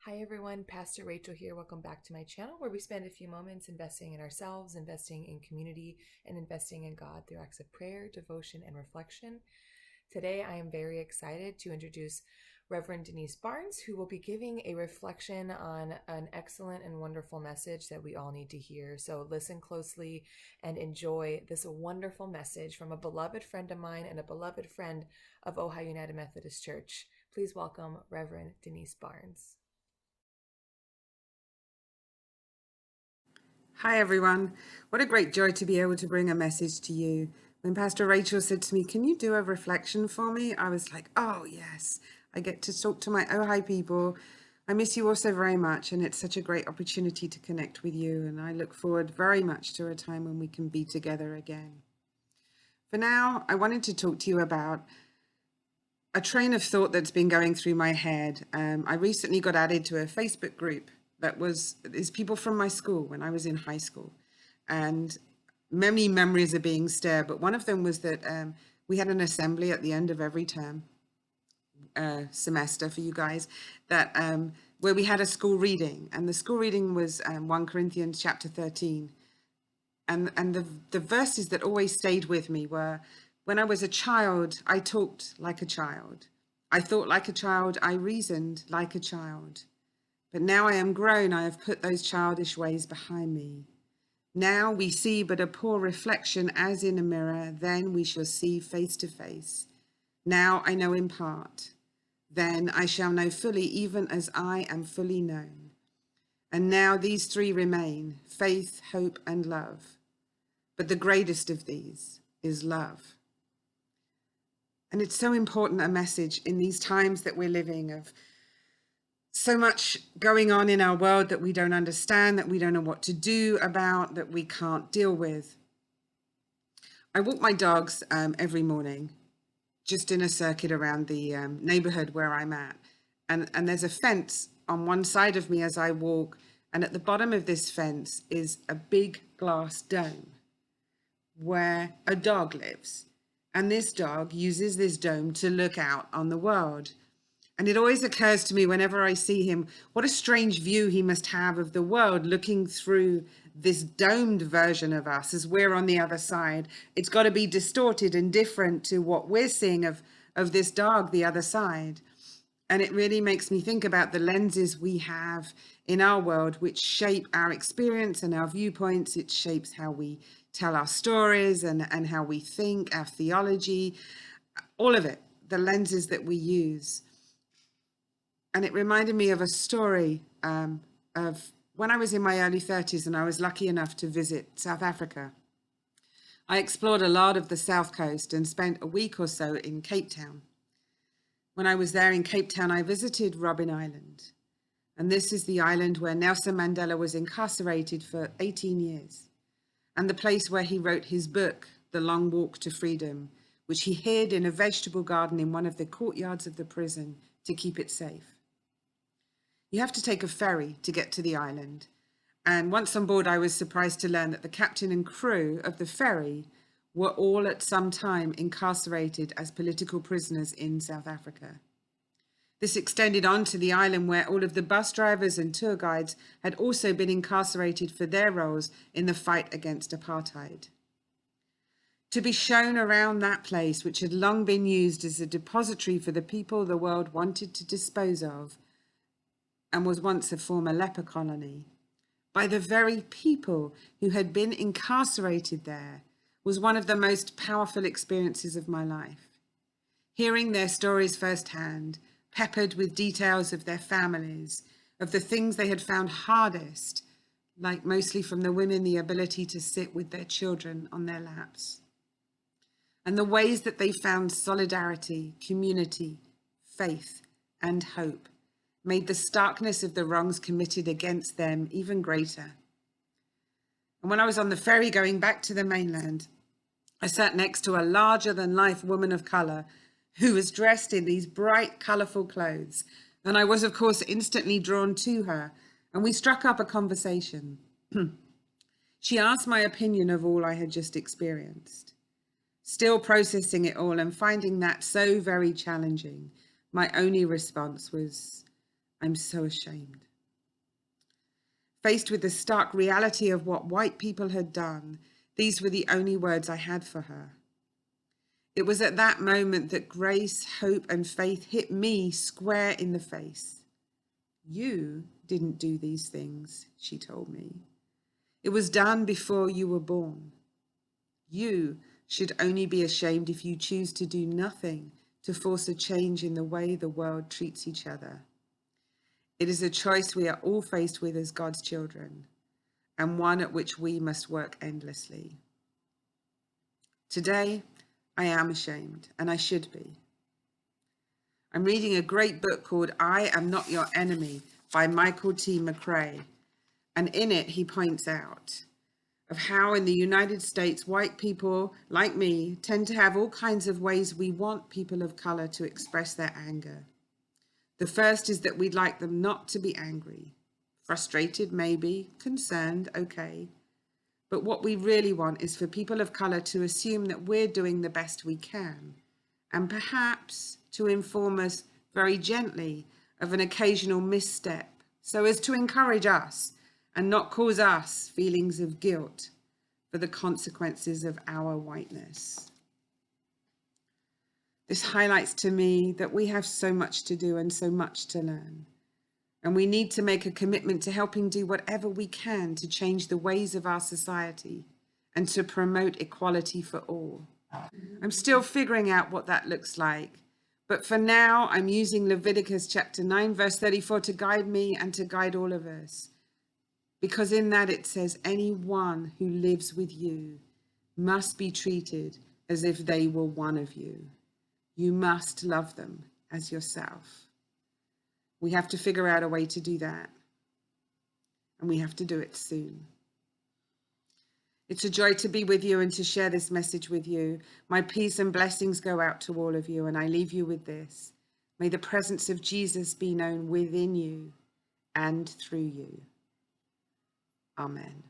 Hi everyone, Pastor Rachel here. Welcome back to my channel where we spend a few moments investing in ourselves, investing in community, and investing in God through acts of prayer, devotion, and reflection. Today I am very excited to introduce Reverend Denyse Barnes, who will be giving a reflection on an excellent and wonderful message that we all need to hear. So listen closely and enjoy this wonderful message from a beloved friend of mine and a beloved friend of Ohio United Methodist Church. Please welcome Reverend Denyse Barnes. Hi everyone. What a great joy to be able to bring a message to you. When Pastor Rachel said to me, "Can you do a reflection for me?" I was like, "Oh yes, I get to talk to my Ohio people. I miss you all so very much, and it's such a great opportunity to connect with you, and I look forward very much to a time when we can be together again." For now, I wanted to talk to you about a train of thought that's been going through my head. I recently got added to a Facebook group is people from my school when I was in high school, and many memories are being stirred. But one of them was that we had an assembly at the end of every term semester for you guys that where we had a school reading, and the school reading was 1 Corinthians chapter 13, and the verses that always stayed with me were, "When I was a child, I talked like a child. I thought like a child. I reasoned like a child. But now I am grown, I have put those childish ways behind me. Now we see but a poor reflection as in a mirror, then we shall see face to face. Now I know in part, then I shall know fully, even as I am fully known. And now these three remain, faith, hope, and love. But the greatest of these is love." And it's so important, a message in these times that we're living of so much going on in our world that we don't understand, that we don't know what to do about, that we can't deal with. I walk my dogs every morning, just in a circuit around the neighborhood where I'm at. And there's a fence on one side of me as I walk. And at the bottom of this fence is a big glass dome where a dog lives. And this dog uses this dome to look out on the world. And it always occurs to me whenever I see him, what a strange view he must have of the world, looking through this domed version of us as we're on the other side. It's got to be distorted and different to what we're seeing of this dog, the other side. And it really makes me think about the lenses we have in our world, which shape our experience and our viewpoints. It shapes how we tell our stories and how we think, our theology, all of it, the lenses that we use. And it reminded me of a story of when I was in my early 30s and I was lucky enough to visit South Africa. I explored a lot of the South Coast and spent a week or so in Cape Town. When I was there in Cape Town, I visited Robben Island. And this is the island where Nelson Mandela was incarcerated for 18 years, and the place where he wrote his book, The Long Walk to Freedom, which he hid in a vegetable garden in one of the courtyards of the prison to keep it safe. You have to take a ferry to get to the island. And once on board, I was surprised to learn that the captain and crew of the ferry were all at some time incarcerated as political prisoners in South Africa. This extended on to the island where all of the bus drivers and tour guides had also been incarcerated for their roles in the fight against apartheid. To be shown around that place, which had long been used as a depository for the people the world wanted to dispose of, and was once a former leper colony, by the very people who had been incarcerated there, was one of the most powerful experiences of my life. Hearing their stories firsthand, peppered with details of their families, of the things they had found hardest, like mostly from the women, the ability to sit with their children on their laps, and the ways that they found solidarity, community, faith, and hope made the starkness of the wrongs committed against them even greater. And when I was on the ferry going back to the mainland, I sat next to a larger-than-life woman of color who was dressed in these bright, colorful clothes. And I was, of course, instantly drawn to her, and we struck up a conversation. She asked my opinion of all I had just experienced. Still processing it all and finding that so very challenging, my only response was, I'm so ashamed. Faced with the stark reality of what white people had done, these were the only words I had for her. It was at that moment that grace, hope, and faith hit me square in the face. You didn't do these things, she told me. It was done before you were born. You should only be ashamed if you choose to do nothing to force a change in the way the world treats each other. It is a choice we are all faced with as God's children, and one at which we must work endlessly. Today, I am ashamed, and I should be. I'm reading a great book called I Am Not Your Enemy by Michale T. McRay, and in it he points out of how in the United States, white people like me tend to have all kinds of ways we want people of color to express their anger. The first is that we'd like them not to be angry, frustrated maybe, concerned, okay. But what we really want is for people of color to assume that we're doing the best we can, and perhaps to inform us very gently of an occasional misstep, so as to encourage us and not cause us feelings of guilt for the consequences of our whiteness. This highlights to me that we have so much to do and so much to learn. And we need to make a commitment to helping do whatever we can to change the ways of our society and to promote equality for all. I'm still figuring out what that looks like. But for now, I'm using Leviticus chapter 9, verse 34 to guide me and to guide all of us. Because in that it says, anyone who lives with you must be treated as if they were one of you. You must love them as yourself. We have to figure out a way to do that. And we have to do it soon. It's a joy to be with you and to share this message with you. My peace and blessings go out to all of you, and I leave you with this. May the presence of Jesus be known within you and through you. Amen.